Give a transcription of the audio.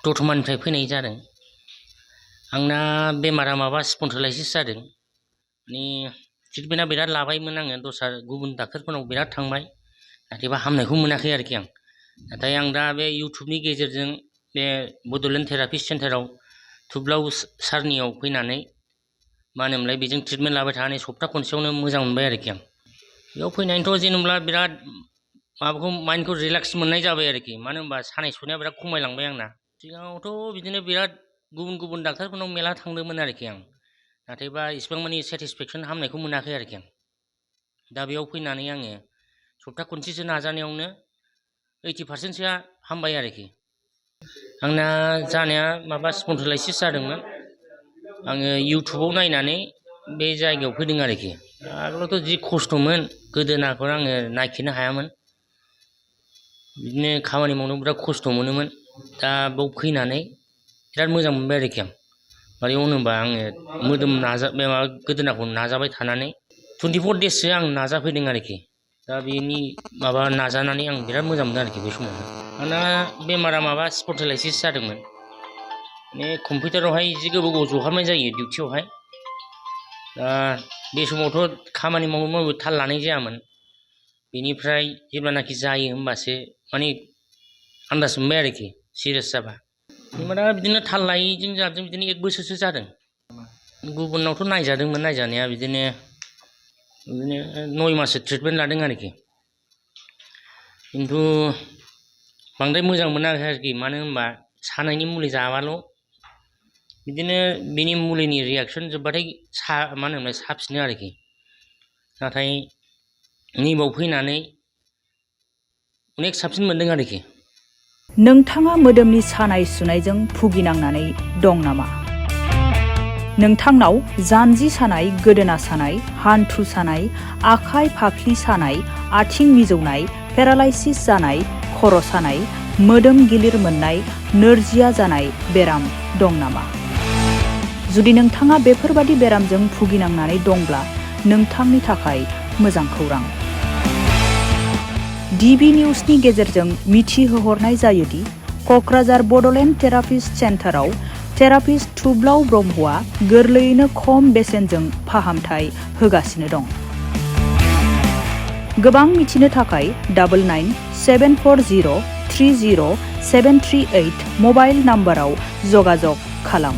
दतमानिफ्राय फैनाय जादों। आंना बेमारा माबा स्पन्डिलाइटिस जादों। माने ट्रिटमेन्टआ बिराद लाबायमोन आङो दस्रा गुबुन डाक्टारफोरनाव बिराद थांबाय, नाथायबा हामनायखौ मोनाखै आरोखि आं। नाथाय आं दा बे इउटुबनि गेजेरजों बे बड'लेण्ड थेरापि सेन्टाराव थुब्लाव सारनियाव फैनानै मा होनोमोनलाय बेजों ट्रिटमेन्ट लाबाय थानानै सप्ता खनसेयावनो मोजां मोनबाय आरोखि आं। बेयाव फैनानैथ' जेनेबा बिराद माबाखौ माइन्डखौ रिलेक्स मोननाय जाबाय आरोखि। मानो होनबा सानाय सुनाया बिराद खमायलांबाय आंना। सिगाङावथ' बिदिनो बिराद गुबुन डाक्टारफोरनाव मेला थांदोंमोन आरोखि आं, नाथायबा इसिबां मानि सेटिसफेक्सन हामनायखौ मोनाखै आरोखि आं। दा बेयाव फैनानै आङो सप्ता खनसेसो नाजानायावनो 80%सोआ हामबाय आरोखि। आंना जानाया माबा स्पन्डिलाइटिस जादोंमोन। आङो इउटुबाव नायनानै बे जायगायाव फैदों आरोखि। आगोलावथ' जि खस्थ'मोन, गोदोनाखौ आङो नायखिनो हायामोन। बिदिनो खामानि मावनो बिराद खस्थ' मोनोमोन। दा बेयाव फैनानै बिराद मोजां मोनबाय आरोखि आं। मारै होनोबा आङो माबा गोदोनाखौ नाजाबाय थानानै 24 डेससो आं नाजाफैदों आरोखि। दा बेनि माबा नाजानानै आं बिराद मोजां मोनदों आरोखि बे समावनो। आंना बेमारा माबा स्पन्डिलाइटिस जादोंमोन। माने कम्पिउटारावहाय जि गोबाव जहाबनाय जायो डिउटियावहाय। दा बे समावथ' खामानि मावनो थाल लानाय जायामोन। बेनिफ्राय जेब्लानाखि जायो होमबासो माने आन्दाज मोनबाय आरोखि सिरियास जाबा। दा बिदिनो थाल लायैजों जाबजों बिदिनो 1 बोसोरसो जादों। गुबुनावथ' नायजादोंमोन नायजानाया बिदिनो 9 माससो ट्रिटमेन्ट लादों आरोखि। खिन्थु बांद्राय मोजां मोनाखै आरोखि। मानो होनबा सानायनि मुलि जाबाल' बिदिनो बिनि मुलिनि रिएक्सन जोबबाथाय मा होनोमोनलाय साफिनो आरोखि। नाथाय नैबाव फैनानै अनेक साबसिन मोनदों आरोखि। नोंथाङा मोदोमनि सानाय सुनायजों भुगिनांनानै दं नामा? नोंथांनाव जानजि सानाय, गोदोना सानाय, हान्थु सानाय, आखाइ फाफ्लि सानाय, आथिं मिजौनाय, पेरालाइसिस जानाय, खर' सानाय, मोदोम गिलिर मोननाय, नोरजिया जानाय बेराम दं नामा? जुदि नोंथाङा बेफोरबादि बेरामजों भुगिनांनानै दंब्ला नोंथांनि थाखाय मोजां खौरां। DB निउसनि गेजेरजों मिथिहोहरनाय जायोदि क'क्राझार बड'लेण्ड थेरापिस्ट सेन्टाराव थेरापिस्ट थुब्लाव ब्रह्मआ गोरलैयैनो खम बेसेनजों फाहामथाय होगासिनो दं। गोबां मिथिनो थाखाय 9974030738 मबाइल नाम्बाराव जगाजग खालाम।